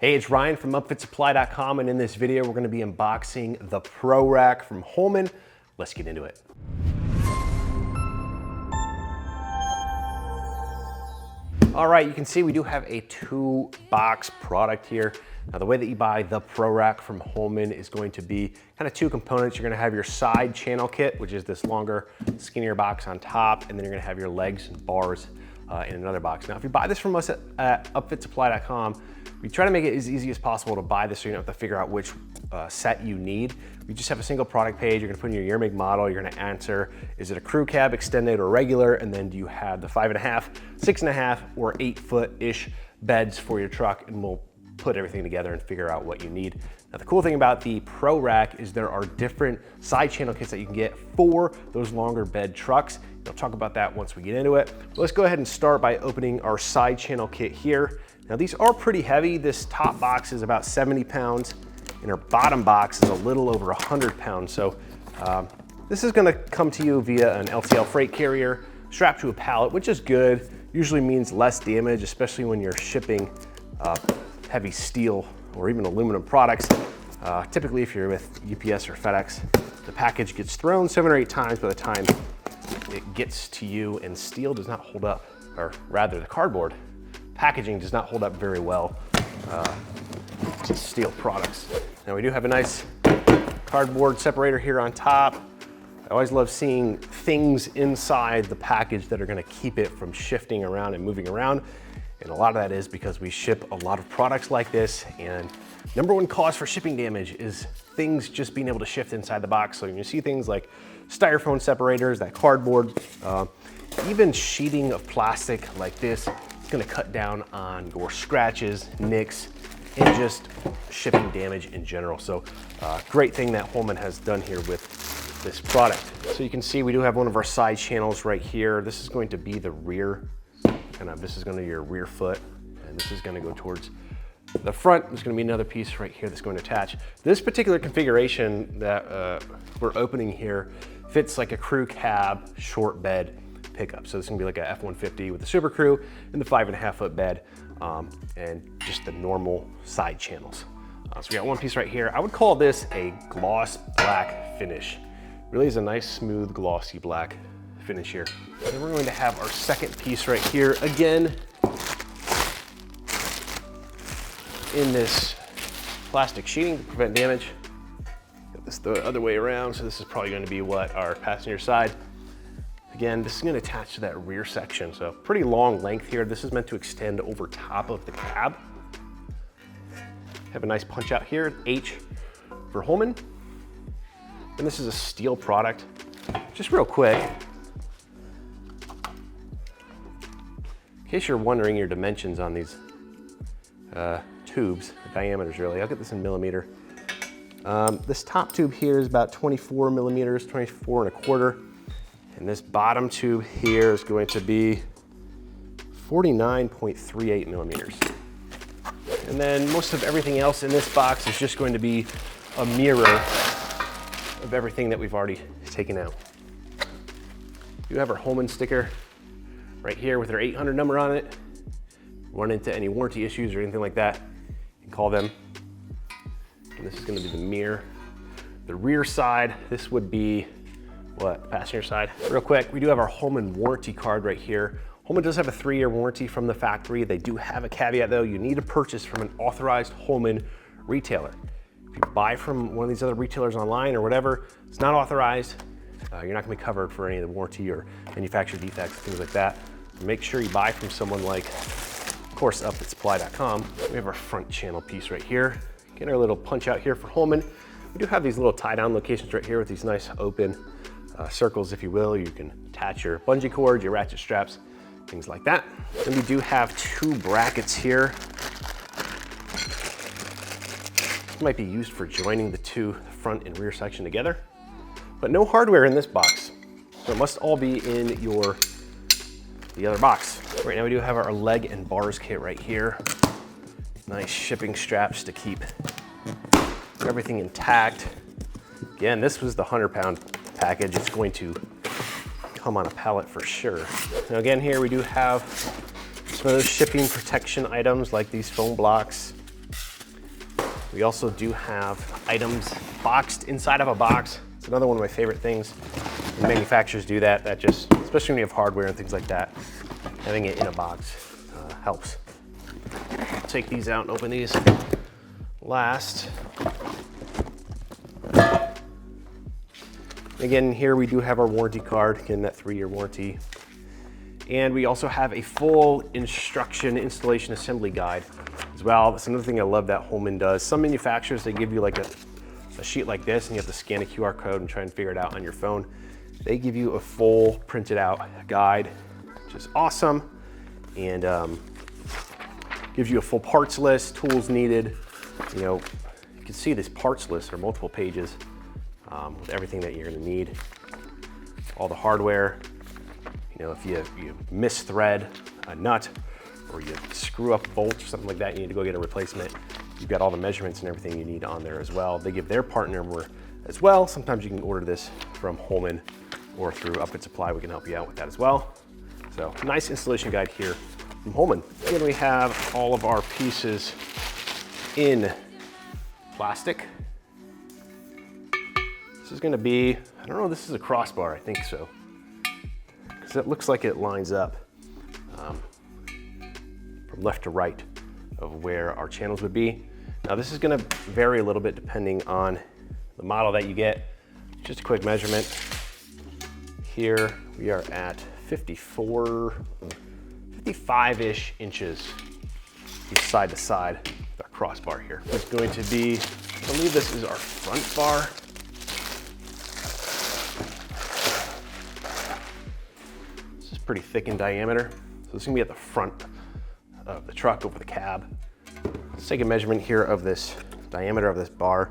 Hey, it's Ryan from UpfitSupply.com, and in this video, we're gonna be unboxing the Pro Rack from Holman. Let's get into it. All right, you can see we do have a 2-box product here. Now, the way that you buy the Pro Rack from Holman is going to be kind of 2 components. You're gonna have your side channel kit, which is this longer, skinnier box on top, and then you're gonna have your legs and bars in another box. Now, if you buy this from us at UpfitSupply.com, we try to make it as easy as possible to buy this so you don't have to figure out which set you need. We just have a single product page. You're gonna put in your year, make, model. You're gonna answer, is it a crew cab, extended, or regular? And then do you have the 5.5, 6.5, or 8-foot-ish beds for your truck? And we'll put everything together and figure out what you need. Now, the cool thing about the Pro Rack is there are different side channel kits that you can get for those longer bed trucks. I'll talk about that once we get into it. So let's go ahead and start by opening our side channel kit here. Now, these are pretty heavy. This top box is about 70 pounds and our bottom box is a little over 100 pounds. So this is gonna come to you via an LTL freight carrier strapped to a pallet, which is good. Usually means less damage, especially when you're shipping heavy steel or even aluminum products. Typically, if you're with UPS or FedEx, the package gets thrown 7 or 8 times by the time it gets to you, and steel does not hold up, or rather the cardboard packaging does not hold up very well to steel products. Now, we do have a nice cardboard separator here on top. I always love seeing things inside the package that are gonna keep it from shifting around and moving around. And a lot of that is because we ship a lot of products like this, and #1 cause for shipping damage is things just being able to shift inside the box. So you see things like styrofoam separators, that cardboard, even sheeting of plastic like this, it's gonna cut down on your scratches, nicks, and just shipping damage in general. So great thing that Holman has done here with this product. So you can see we do have one of our side channels right here. This is going to be the rear. This is gonna be your rear foot, and this is gonna go towards the front. There's gonna be another piece right here that's going to attach. This particular configuration that we're opening here fits like a crew cab short bed pickup. So this is gonna be like a F-150 with the Super Crew and the 5.5-foot bed, and just the normal side channels. So we got one piece right here. I would call this a gloss black finish. Really is a nice, smooth, glossy black finish here. Then we're going to have our second piece right here, again in this plastic sheeting to prevent damage. Got this the other way around, so this is probably going to be what our passenger side. Again, this is going to attach to that rear section, so pretty long length here. This is meant to extend over top of the cab. Have a nice punch out here, H for Holman. And this is a steel product. Just real quick, in case you're wondering your dimensions on these tubes, the diameters really, I'll get this in millimeter. This top tube here is about 24 millimeters, 24.25. And this bottom tube here is going to be 49.38 millimeters. And then most of everything else in this box is just going to be a mirror of everything that we've already taken out. We do have our Holman sticker right here with their 800 number on it. Run into any warranty issues or anything like that, you can call them. And this is gonna be the mirror. The rear side, this would be what, passenger side. Real quick, we do have our Holman warranty card right here. Holman does have a 3-year warranty from the factory. They do have a caveat though, you need to purchase from an authorized Holman retailer. If you buy from one of these other retailers online or whatever, it's not authorized, you're not gonna be covered for any of the warranty or manufacturer defects, things like that. Make sure you buy from someone like, of course, UpfitSupply.com. We have our front channel piece right here. Get our little punch out here for Holman. We do have these little tie-down locations right here with these nice open circles, if you will. You can attach your bungee cords, your ratchet straps, things like that. Then we do have 2 brackets here. This might be used for joining the 2 front and rear section together, but no hardware in this box. So it must all be in the other box. Right now we do have our leg and bars kit right here. Nice shipping straps to keep everything intact. Again, this was the 100-pound package. It's going to come on a pallet for sure. Now again, here we do have some of those shipping protection items like these foam blocks, We also do have items boxed inside of a box. It's another one of my favorite things. When manufacturers do that, especially when you have hardware and things like that, having it in a box helps. I'll take these out and open these last. Again, here we do have our warranty card, again, that 3-year warranty. And we also have a full instruction installation assembly guide as well. That's another thing I love that Holman does. Some manufacturers, they give you like a sheet like this and you have to scan a QR code and try and figure it out on your phone. They give you a full printed out guide, which is awesome. And gives you a full parts list, tools needed. You know, you can see this parts list are multiple pages with everything that you're gonna need. All the hardware. You know, if you misthread a nut or you screw up a bolt or something like that, you need to go get a replacement. You've got all the measurements and everything you need on there as well. They give their part number as well. Sometimes you can order this from Holman or through Upfit Supply. We can help you out with that as well. So nice installation guide here from Holman. Again, we have all of our pieces in plastic. This is gonna be, I don't know, this is a crossbar, I think so. Because it looks like it lines up from left to right of where our channels would be. Now this is gonna vary a little bit depending on the model that you get. Just a quick measurement. Here we are at 55-ish inches side to side with our crossbar here. It's going to be, I believe this is our front bar. This is pretty thick in diameter. So this is gonna be at the front of the truck over the cab. Let's take a measurement here of this diameter of this bar.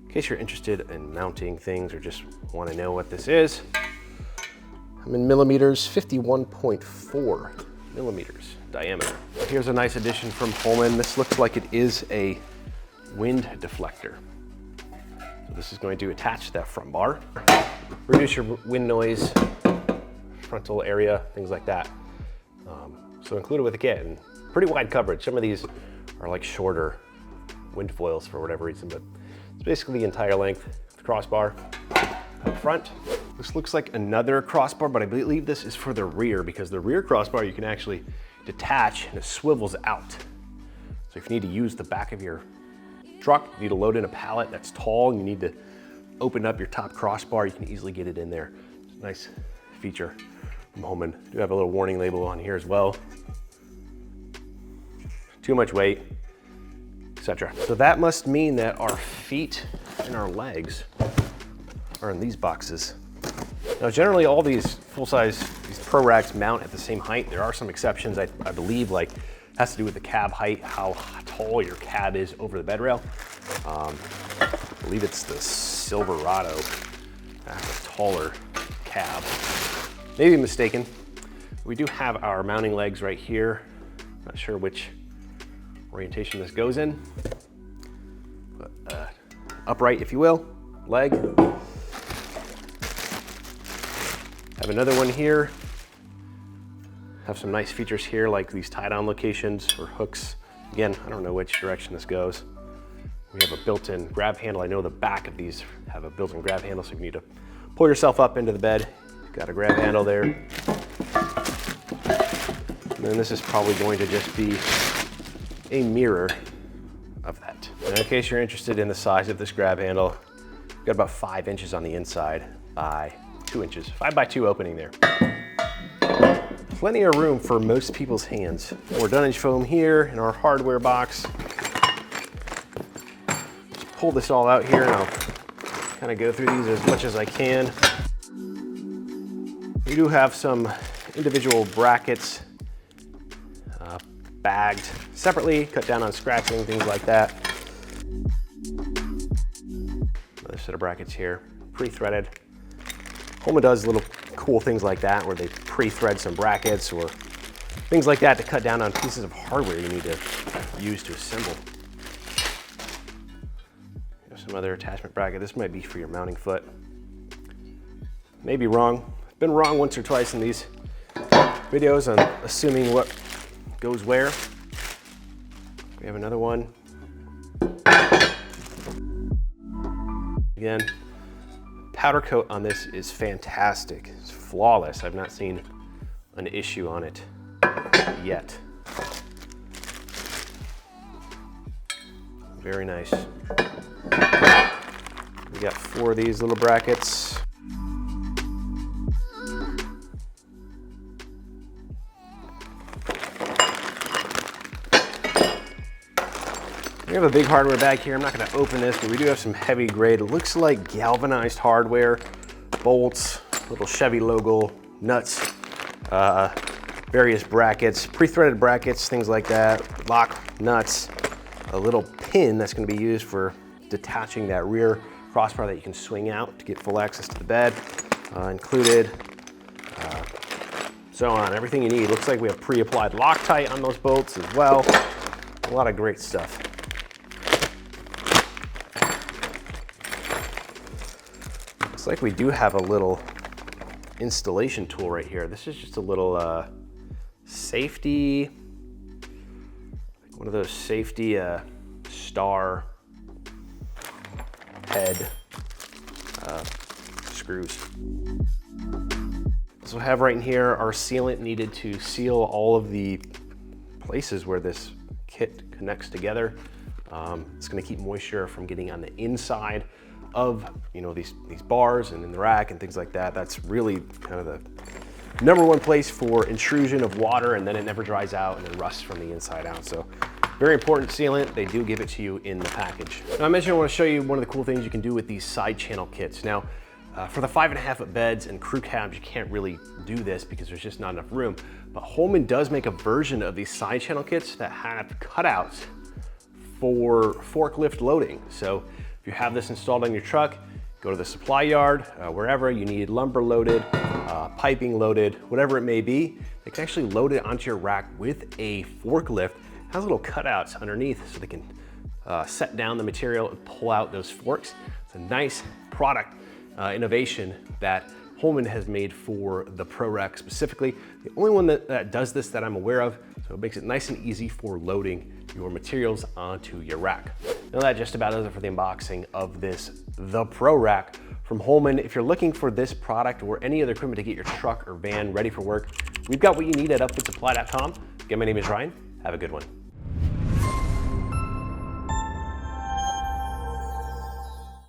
In case you're interested in mounting things or just wanna know what this is. I'm in millimeters, 51.4 millimeters diameter. Here's a nice addition from Holman. This looks like it is a wind deflector. So this is going to attach to that front bar, reduce your wind noise, frontal area, things like that. So included with the kit, and pretty wide coverage. Some of these are like shorter wind foils for whatever reason, but it's basically the entire length of the crossbar up front. This looks like another crossbar, but I believe this is for the rear because the rear crossbar you can actually detach and it swivels out. So if you need to use the back of your truck, you need to load in a pallet that's tall and you need to open up your top crossbar, you can easily get it in there. It's a nice feature from Holman. Do have a little warning label on here as well. Too much weight, etc. So that must mean that our feet and our legs are in these boxes. Now generally all these full-size, these Pro racks mount at the same height. There are some exceptions, I believe, like has to do with the cab height, how tall your cab is over the bed rail. I believe it's the Silverado that has a taller cab. Maybe mistaken. We do have our mounting legs right here. Not sure which orientation this goes in, but upright, if you will, leg. Have another one here. Have some nice features here, like these tie-down locations or hooks. Again, I don't know which direction this goes. We have a built-in grab handle. I know the back of these have a built-in grab handle, so if you need to pull yourself up into the bed, you've got a grab handle there. And then this is probably going to just be a mirror of that. And in case you're interested in the size of this grab handle, we've got about 5 inches on the inside by 2 inches, 5 by 2 opening there. Plenty of room for most people's hands. More dunnage foam here in our hardware box. Just pull this all out here and I'll kind of go through these as much as I can. We do have some individual brackets bagged separately, cut down on scratching, things like that. Another set of brackets here, pre-threaded. Holman does little cool things like that where they pre-thread some brackets or things like that to cut down on pieces of hardware you need to use to assemble. Here's some other attachment bracket. This might be for your mounting foot. Maybe wrong. Been wrong once or twice in these videos on assuming what goes where. We have another one. Again, powder coat on this is fantastic. It's flawless. I've not seen an issue on it yet. Very nice. We got 4 of these little brackets. We have a big hardware bag here. I'm not going to open this, but we do have some heavy grade. It looks like galvanized hardware, bolts, little Chevy logo, nuts, various brackets, pre-threaded brackets, things like that, lock nuts, a little pin that's going to be used for detaching that rear crossbar that you can swing out to get full access to the bed, included, so on, everything you need. Looks like we have pre-applied Loctite on those bolts as well. A lot of great stuff. Looks like we do have a little installation tool right here. This is just a little safety, one of those safety star head screws. So we have right in here our sealant needed to seal all of the places where this kit connects together. It's going to keep moisture from getting on the inside of, you know, these bars and in the rack and things like that. That's really kind of the #1 place for intrusion of water, and then it never dries out and then rusts from the inside out. So very important sealant. They do give it to you in the package. Now, I mentioned I want to show you one of the cool things you can do with these side channel kits. Now, for the 5.5 foot beds and crew cabs, you can't really do this because there's just not enough room. But Holman does make a version of these side channel kits that have cutouts for forklift loading. So if you have this installed on your truck, go to the supply yard, wherever you need lumber loaded, piping loaded, whatever it may be, they can actually load it onto your rack with a forklift. It has little cutouts underneath so they can set down the material and pull out those forks. It's a nice product innovation that Holman has made for the Pro Rack specifically. The only one that does this that I'm aware of, so it makes it nice and easy for loading your materials onto your rack. Now that just about does it for the unboxing of this, the Pro Rack from Holman. If you're looking for this product or any other equipment to get your truck or van ready for work, we've got what you need at upfitsupply.com. Again, my name is Ryan. Have a good one.